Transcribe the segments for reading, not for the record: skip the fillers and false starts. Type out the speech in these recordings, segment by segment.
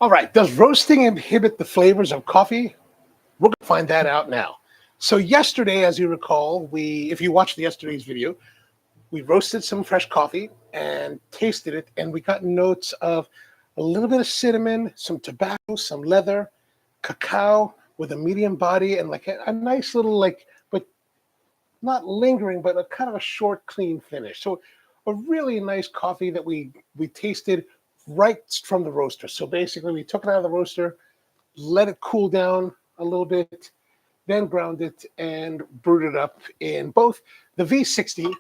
All right, does roasting inhibit the flavors of coffee? We're going to find that out now. So yesterday, as you recall, if you watched yesterday's video, we roasted some fresh coffee and tasted it, and we got notes of a little bit of cinnamon, some tobacco, some leather, cacao with a medium body, and like a nice little, like, but not lingering, but a kind of a short, clean finish. So a really nice coffee that we tasted right from the roaster. So basically, we took it out of the roaster, let it cool down a little bit, then ground it and brewed it up in both the V60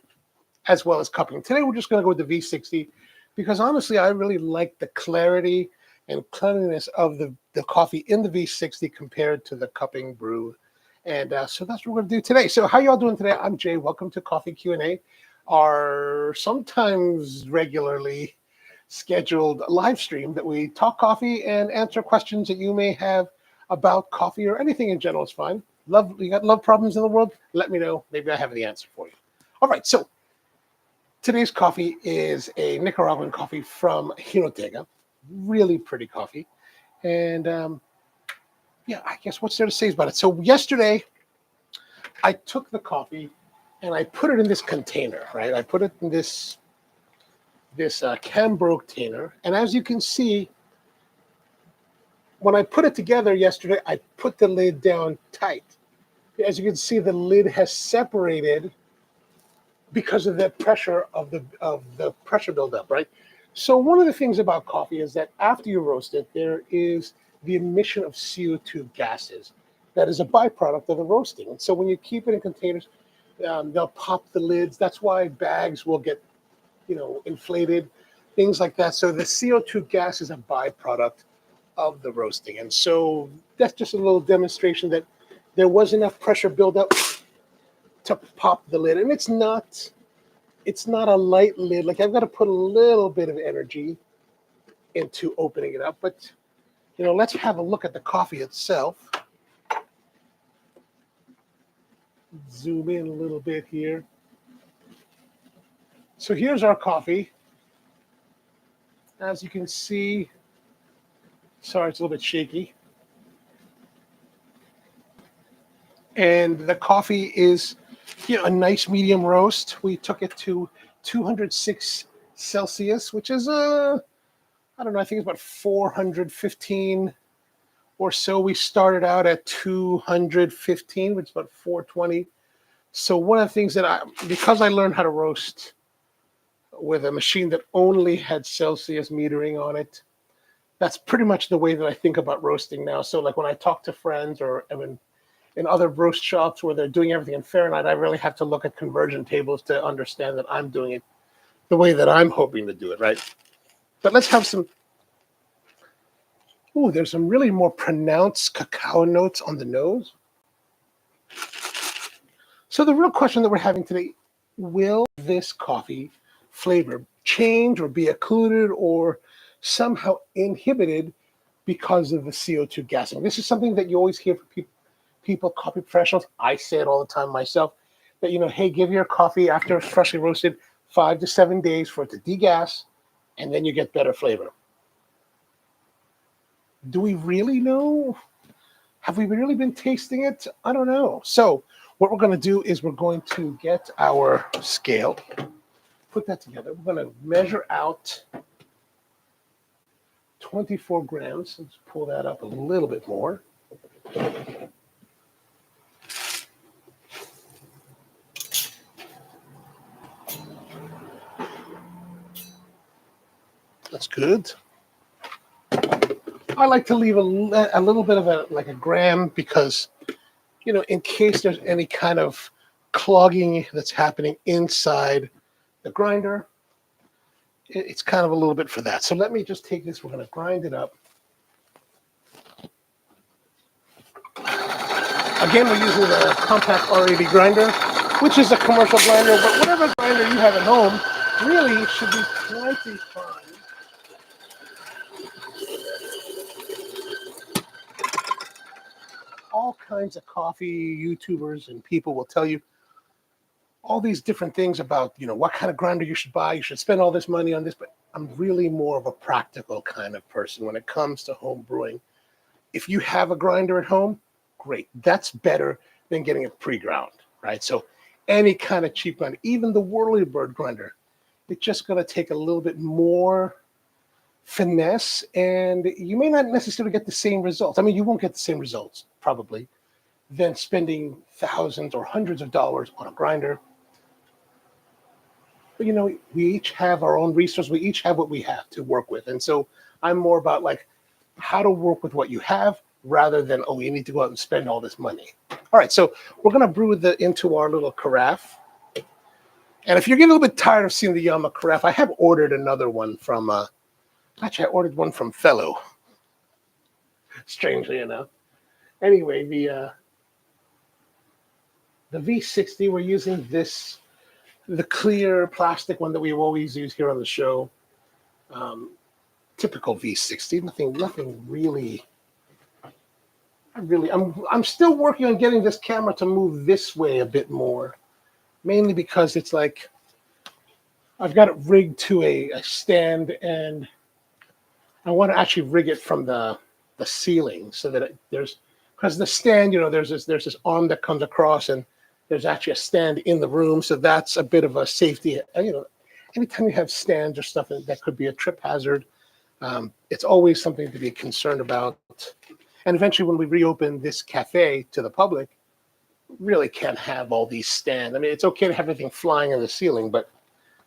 as well as cupping. Today, we're just going to go with the V60 because honestly, I really like the clarity and cleanliness of the coffee in the V60 compared to the cupping brew. And so that's what we're going to do today. So how y'all doing today? I'm Jay. Welcome to Coffee Q&A, our sometimes regularly scheduled live stream that we talk coffee and answer questions that you may have about coffee or anything in general. Is fine. You got love problems in the world? Let me know. Maybe I have the answer for you. All right. So today's coffee is a Nicaraguan coffee from Jinotega. Really pretty coffee. And yeah, I guess what's there to say about it? So yesterday, I took the coffee and I put it in this container, right? I put it in this Cambro container. And as you can see, when I put it together yesterday, I put the lid down tight. As you can see, the lid has separated because of the pressure of the pressure buildup, right? So one of the things about coffee is that after you roast it, there is the emission of CO2 gases. That is a byproduct of the roasting. And so when you keep it in containers, they'll pop the lids. That's why bags will get, inflated, things like that. So the CO2 gas is a byproduct of the roasting. And so that's just a little demonstration that there was enough pressure buildup to pop the lid. And it's not a light lid. Like I've got to put a little bit of energy into opening it up. But, let's have a look at the coffee itself. Zoom in a little bit here. So here's our coffee. As you can see, sorry, it's a little bit shaky. And the coffee is, a nice medium roast. We took it to 206 Celsius, which is, I don't know, I think it's about 415 or so. We started out at 215, which is about 420. So one of the things because I learned how to roast with a machine that only had Celsius metering on it, that's pretty much the way that I think about roasting now. So like when I talk to friends or in other roast shops where they're doing everything in Fahrenheit, I really have to look at conversion tables to understand that I'm doing it the way that I'm hoping to do it, right? But let's have some. Ooh, there's some really more pronounced cacao notes on the nose. So the real question that we're having today, will this coffee flavor change or be occluded or somehow inhibited because of the CO2 gassing? This is something that you always hear from people, coffee professionals. I say it all the time myself, that, hey, give your coffee after it's freshly roasted 5 to 7 days for it to degas, and then you get better flavor. Do we really know? Have we really been tasting it? I don't know. So what we're going to do is we're going to get our scale, put that together. We're going to measure out 24 grams. Let's pull that up a little bit more. That's good. I like to leave a little bit of a gram because, in case there's any kind of clogging that's happening inside the grinder, it's kind of a little bit for that. So let me just take this. We're going to grind it up. Again, we're using the compact R80 grinder, which is a commercial grinder, but whatever grinder you have at home really should be plenty fine. All kinds of coffee YouTubers and people will tell you all these different things about, what kind of grinder you should buy. You should spend all this money on this, but I'm really more of a practical kind of person when it comes to home brewing. If you have a grinder at home, great. That's better than getting it pre-ground, right? So any kind of cheap grinder, even the Whirlybird grinder, it's just going to take a little bit more finesse, and you may not necessarily get the same results. I mean, you won't get the same results, probably, than spending thousands or hundreds of dollars on a grinder. But, we each have our own resource. We each have what we have to work with. And so I'm more about like how to work with what you have rather than, you need to go out and spend all this money. All right, so we're going to brew into our little carafe. And if you're getting a little bit tired of seeing the Yama carafe, I have ordered another one from, actually I ordered one from Fellow, strangely enough. Anyway, the V60, we're using the clear plastic one that we've always used here on the show. Typical V60, nothing really. I'm still working on getting this camera to move this way a bit more, mainly because it's like I've got it rigged to a stand, and I want to actually rig it from the ceiling so that because the stand, there's this arm that comes across, and there's actually a stand in the room, so that's a bit of a safety. Anytime you have stands or stuff that could be a trip hazard, it's always something to be concerned about. And eventually, when we reopen this cafe to the public, really can't have all these stands. I mean, it's okay to have everything flying in the ceiling, but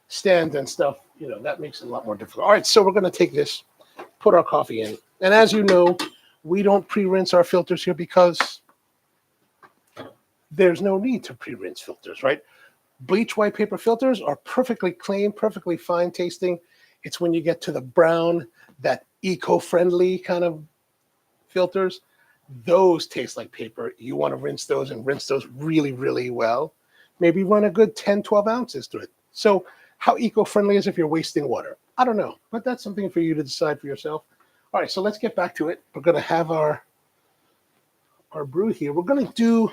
stands and stuff, that makes it a lot more difficult. All right, so we're going to take this, put our coffee in. And as you know, we don't pre-rinse our filters here because there's no need to pre-rinse filters, right? Bleach white paper filters are perfectly clean, perfectly fine tasting. It's when you get to the brown, that eco-friendly kind of filters, those taste like paper. You want to rinse those really, really well. Maybe run a good 10, 12 ounces through it. So how eco-friendly is if you're wasting water? I don't know, but that's something for you to decide for yourself. All right, so let's get back to it. We're going to have our brew here. We're going to do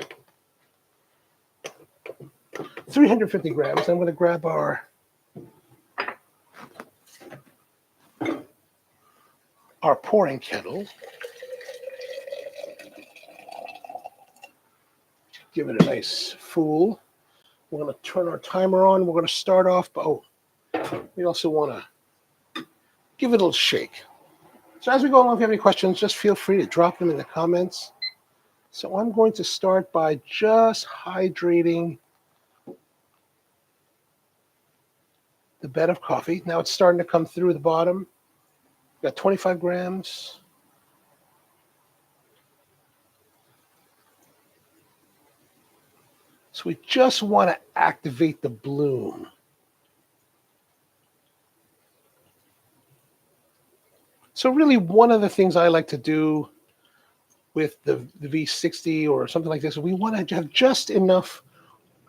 350 grams. I'm going to grab our pouring kettle. Give it a nice full. We're going to turn our timer on. We're going to start off, we also want to give it a little shake. So as we go along, if you have any questions, just feel free to drop them in the comments. So I'm going to start by just hydrating the bed of coffee. Now it's starting to come through the bottom. Got 25 grams. So we just want to activate the bloom. So really one of the things I like to do with the V60 or something like this, we want to have just enough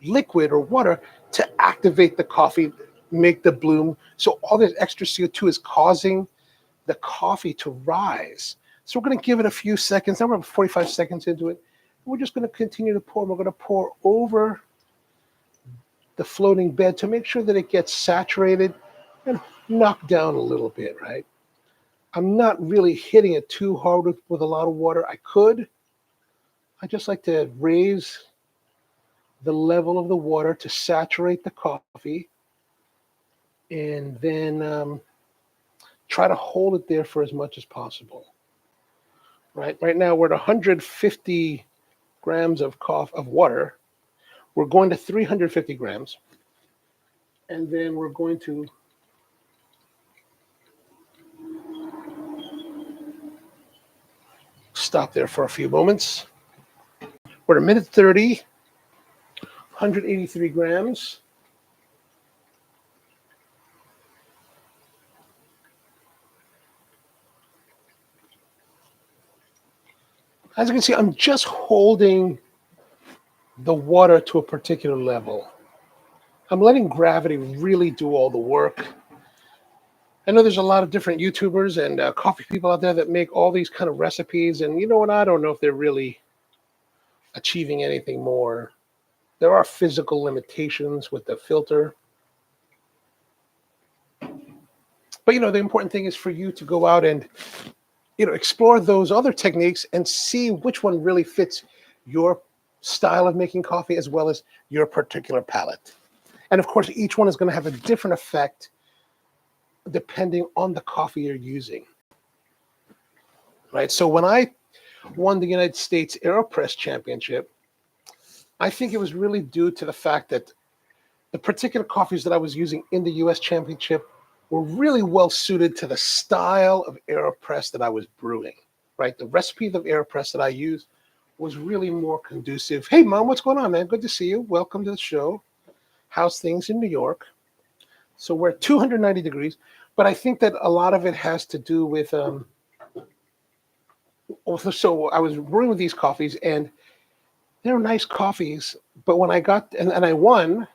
liquid or water to activate the coffee, make the bloom. So all this extra CO2 is causing the coffee to rise. So we're going to give it a few seconds. Now we're 45 seconds into it. We're just going to continue to pour. We're going to pour over the floating bed to make sure that it gets saturated and knocked down a little bit, right? I'm not really hitting it too hard with a lot of water. I could. I just like to raise the level of the water to saturate the coffee and then try to hold it there for as much as possible. Right now we're at 150 grams of water. We're going to 350 grams. And then we're going to stop there for a few moments. We're at 1:30, 183 grams. As you can see, I'm just holding the water to a particular level. I'm letting gravity really do all the work. I know there's a lot of different YouTubers and coffee people out there that make all these kind of recipes, and you know what? I don't know if they're really achieving anything more There are physical limitations with the filter. But, the important thing is for you to go out and, explore those other techniques and see which one really fits your style of making coffee as well as your particular palate. And of course, each one is going to have a different effect depending on the coffee you're using. Right? So when I won the United States AeroPress Championship, I think it was really due to the fact that the particular coffees that I was using in the US Championship were really well suited to the style of AeroPress that I was brewing, right? The recipe of AeroPress that I used was really more conducive. Hey, Mom, what's going on, man? Good to see you. Welcome to the show. How's things in New York? So we're at 290 degrees, but I think that a lot of it has to do with, so I was brewing with these coffees, and they're nice coffees, but when I got, and I won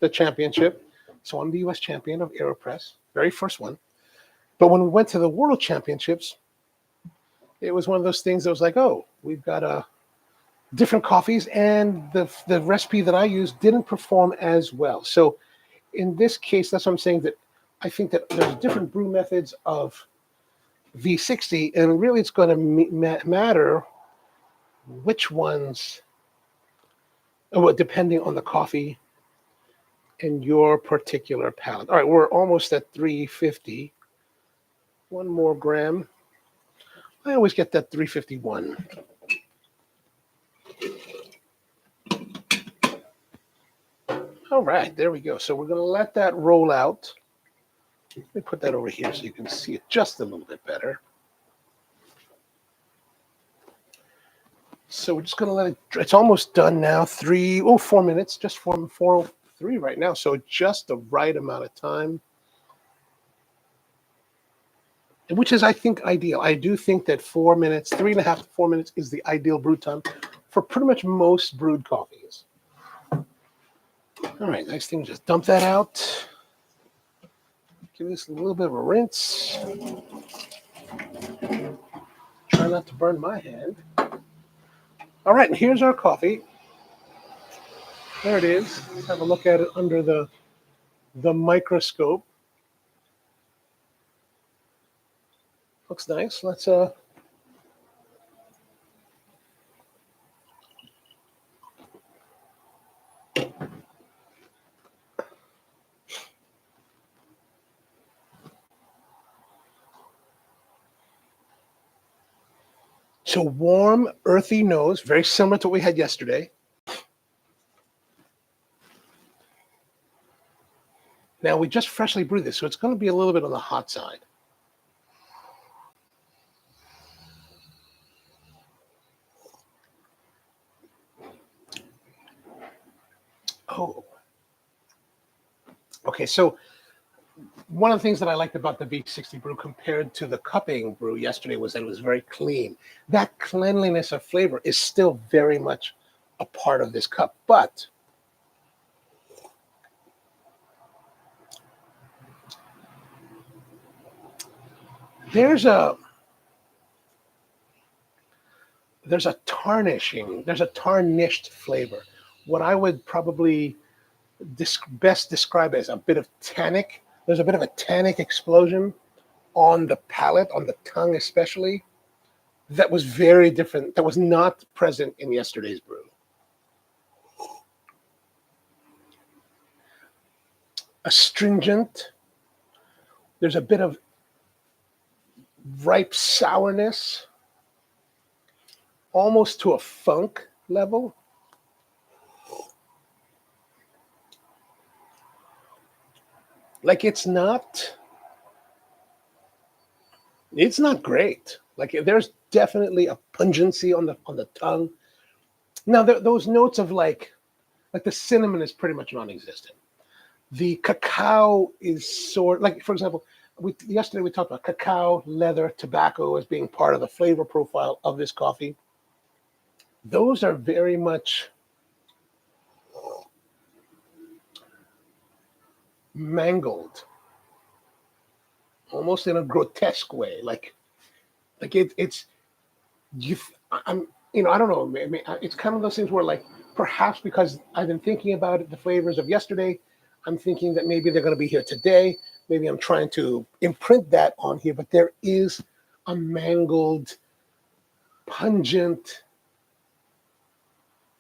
the championship, so I'm the US champion of AeroPress, very first one. But when we went to the World Championships, it was one of those things that was like, oh, we've got different coffees, and the recipe that I used didn't perform as well. So in this case, that's what I'm saying, that I think that there's different brew methods of V60, and really it's going to matter which ones, depending on the coffee and your particular palate. All right, we're almost at 350. One more gram. I always get that 351. All right, there we go. So we're going to let that roll out. Let me put that over here so you can see it just a little bit better. So we're just going to let it, it's almost done now. 4 minutes, just 4:03 right now. So just the right amount of time, which is, I think, ideal. I do think that 4 minutes, 3.5 to 4 minutes is the ideal brew time for pretty much most brewed coffees. All right, next thing, just dump that out. Give this a little bit of a rinse. Try not to burn my hand. All right, and here's our coffee. There it is. Let's have a look at it under the microscope. Looks nice. Let's so warm, earthy nose, very similar to what we had yesterday. Now, we just freshly brewed this, so it's going to be a little bit on the hot side. Oh. Okay, so one of the things that I liked about the V60 brew compared to the cupping brew yesterday was that it was very clean. That cleanliness of flavor is still very much a part of this cup, but there's a tarnished flavor. What I would probably best describe as a bit of tannic. There's a bit of a tannic explosion on the palate, on the tongue especially, that was very different, that was not present in yesterday's brew. Astringent. There's a bit of ripe sourness, almost to a funk level. Like it's not great. Like there's definitely a pungency on the tongue. Now those notes of like the cinnamon is pretty much non-existent. The cacao is like, for example, yesterday we talked about cacao, leather, tobacco as being part of the flavor profile of this coffee. Those are very much mangled, almost in a grotesque way. I don't know. I mean, it's kind of those things where like perhaps because I've been thinking about it, the flavors of yesterday, I'm thinking that maybe they're going to be here today. Maybe I'm trying to imprint that on here, but there is a mangled, pungent,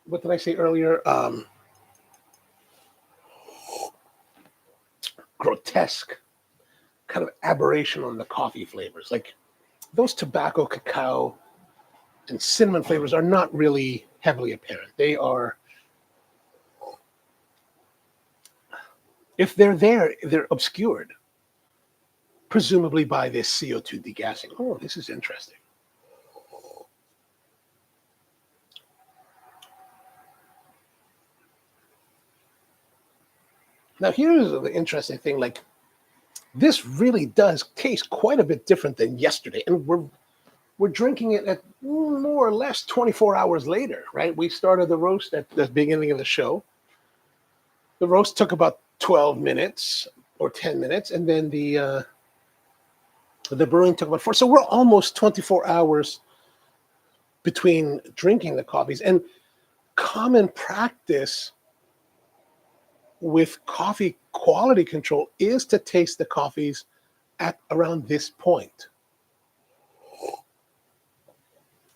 what did I say earlier? Grotesque kind of aberration on the coffee flavors. Like those tobacco, cacao, and cinnamon flavors are not really heavily apparent. They are, if they're there, they're obscured, presumably by this CO2 degassing. Oh, this is interesting. Now, here's the interesting thing. Like, this really does taste quite a bit different than yesterday. And we're drinking it at more or less 24 hours later, right? We started the roast at the beginning of the show. The roast took about 12 minutes or 10 minutes, and then the brewing took about 4. So we're almost 24 hours between drinking the coffees. And common practice with coffee quality control is to taste the coffees at around this point.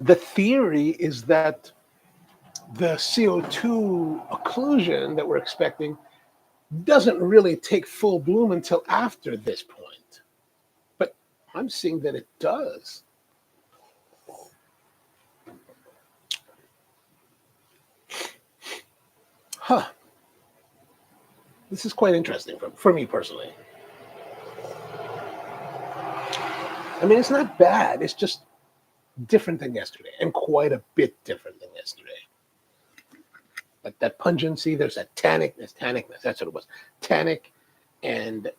The theory is that the CO2 occlusion that we're expecting doesn't really take full bloom until after this point. But I'm seeing that it does. Huh. This is quite interesting for me personally. I mean, it's not bad. It's just different than yesterday, and quite a bit different than yesterday. Like that pungency, there's that tannicness. That's what it was. Tannic and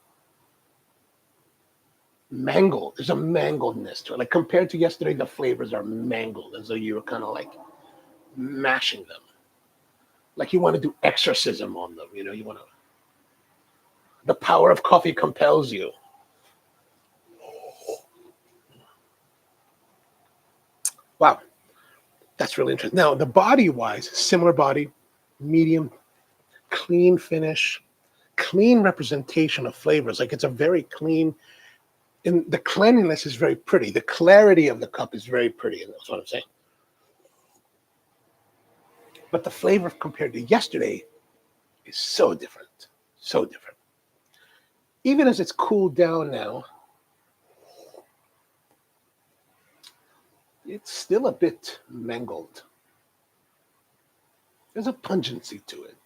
mangled. There's a mangledness to it. Like compared to yesterday, the flavors are mangled, as though you were kind of like mashing them. Like you want to do exorcism on them. You know, you want to. The power of coffee compels you. Wow, that's really interesting. Now, the body-wise, similar body, medium, clean finish, clean representation of flavors. Like it's a very clean, and the cleanliness is very pretty. The clarity of the cup is very pretty, and that's what I'm saying. But the flavor compared to yesterday is so different, so different. Even as it's cooled down now, it's still a bit mangled. There's a pungency to it.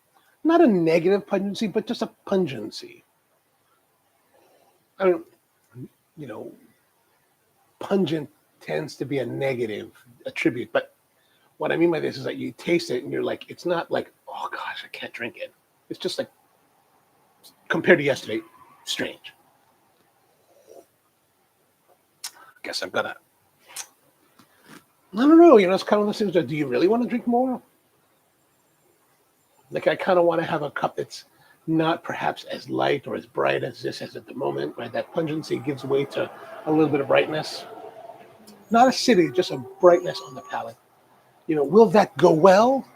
Not a negative pungency, but just a pungency. I mean, you know, pungent tends to be a negative attribute, but what I mean by this is that you taste it and you're like, it's not like, oh gosh, I can't drink it. It's just like, compared to yesterday, strange. Guess I've got to, I don't know, you know, it's kind of those things that, do you really want to drink more? Like, I kind of want to have a cup that's not perhaps as light or as bright as this is at the moment, right? That pungency gives way to a little bit of brightness. Not acidity, just a brightness on the palate. You know, will that go well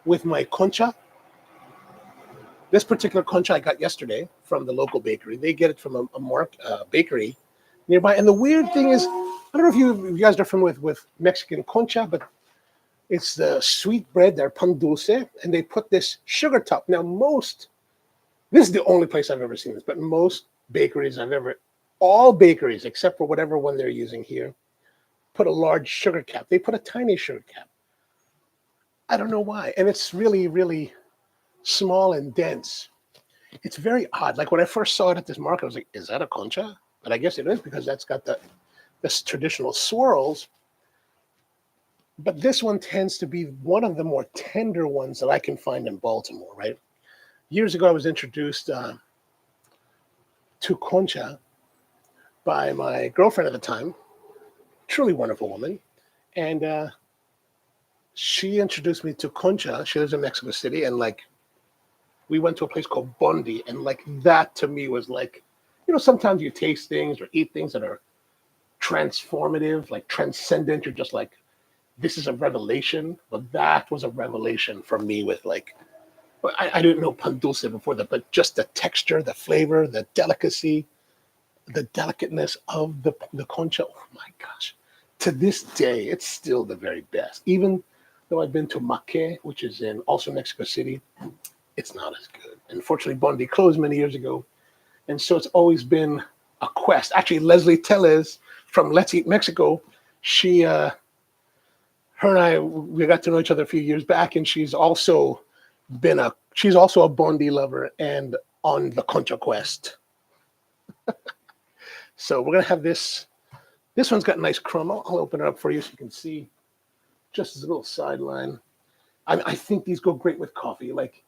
with my concha? This particular concha I got yesterday from the local bakery. They get it from a bakery nearby. And the weird thing is, I don't know if you guys are familiar with Mexican concha, but it's the sweet bread, they're pan dulce, and they put this sugar top. Now, this is the only place I've ever seen this, but most bakeries all bakeries, except for whatever one they're using here, put a large sugar cap. They put a tiny sugar cap. I don't know why. And it's really, really small and dense. It's very odd. Like when I first saw it at this market, I was like, is that a concha? But I guess it is because that's got this traditional swirls. But this one tends to be one of the more tender ones that I can find in Baltimore, right? Years ago, I was introduced to concha by my girlfriend at the time, truly wonderful woman. And she introduced me to concha. She lives in Mexico City. And like, we went to a place called Bondi. And like that to me was like, you know, sometimes you taste things or eat things that are transformative, like transcendent. You're just like, this is a revelation. But that was a revelation for me with like, I didn't know pan dulce before that, but just the texture, the flavor, the delicacy, the delicateness of the concha. Oh my gosh. To this day, it's still the very best. Even though I've been to Maque, which is in also Mexico City, it's not as good. Unfortunately, Bondi closed many years ago. And so it's always been a quest. Actually, Leslie Tellez from Let's Eat Mexico, her and I, we got to know each other a few years back, and she's also a Bondi lover and on the concha quest. So we're gonna have this. This one's got nice crumb. I'll open it up for you so you can see just as a little sideline. I think these go great with coffee. Like,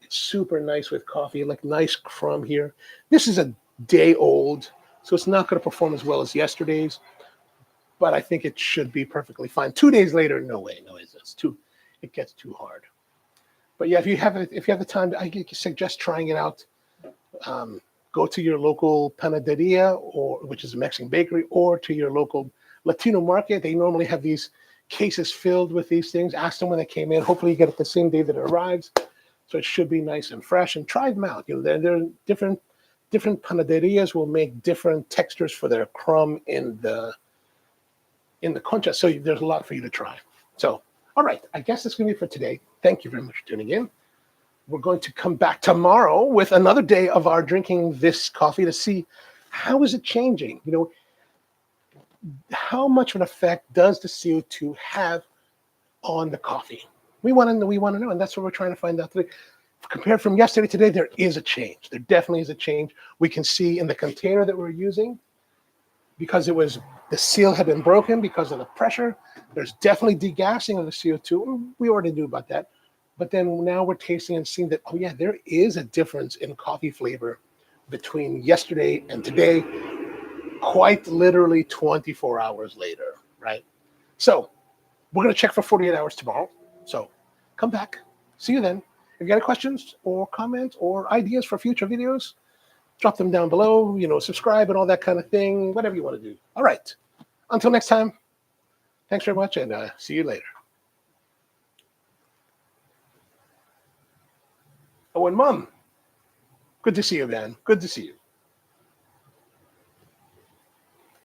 it's super nice with coffee, like nice crumb here. This is a day old, so it's not going to perform as well as yesterday's, but I think it should be perfectly fine. 2 days later, no way, it gets too hard. But yeah, if you have the time, I suggest trying it out. Go to your local panaderia, which is a Mexican bakery, or to your local Latino market. They normally have these cases filled with these things. Ask them when they came in. Hopefully you get it the same day that it arrives. So it should be nice and fresh. And try them out. They're different panaderias will make different textures for their crumb in the concha. So there's a lot for you to try. So, all right, I guess that's going to be for today. Thank you very much for tuning in. We're going to come back tomorrow with another day of our drinking this coffee to see how is it changing. How much of an effect does the CO2 have on the coffee? We want to know, and that's what we're trying to find out today. Compared from yesterday to today, there is a change. There definitely is a change. We can see in the container that we're using, because the seal had been broken because of the pressure, there's definitely degassing of the CO2. We already knew about that. But then now we're tasting and seeing that, oh yeah, there is a difference in coffee flavor between yesterday and today, quite literally 24 hours later, right? So we're going to check for 48 hours tomorrow. So come back. See you then. If you got any questions or comments or ideas for future videos, drop them down below, subscribe and all that kind of thing, whatever you want to do. All right. Until next time, thanks very much, and see you later. Oh, and Mom, good to see you, man. Good to see you.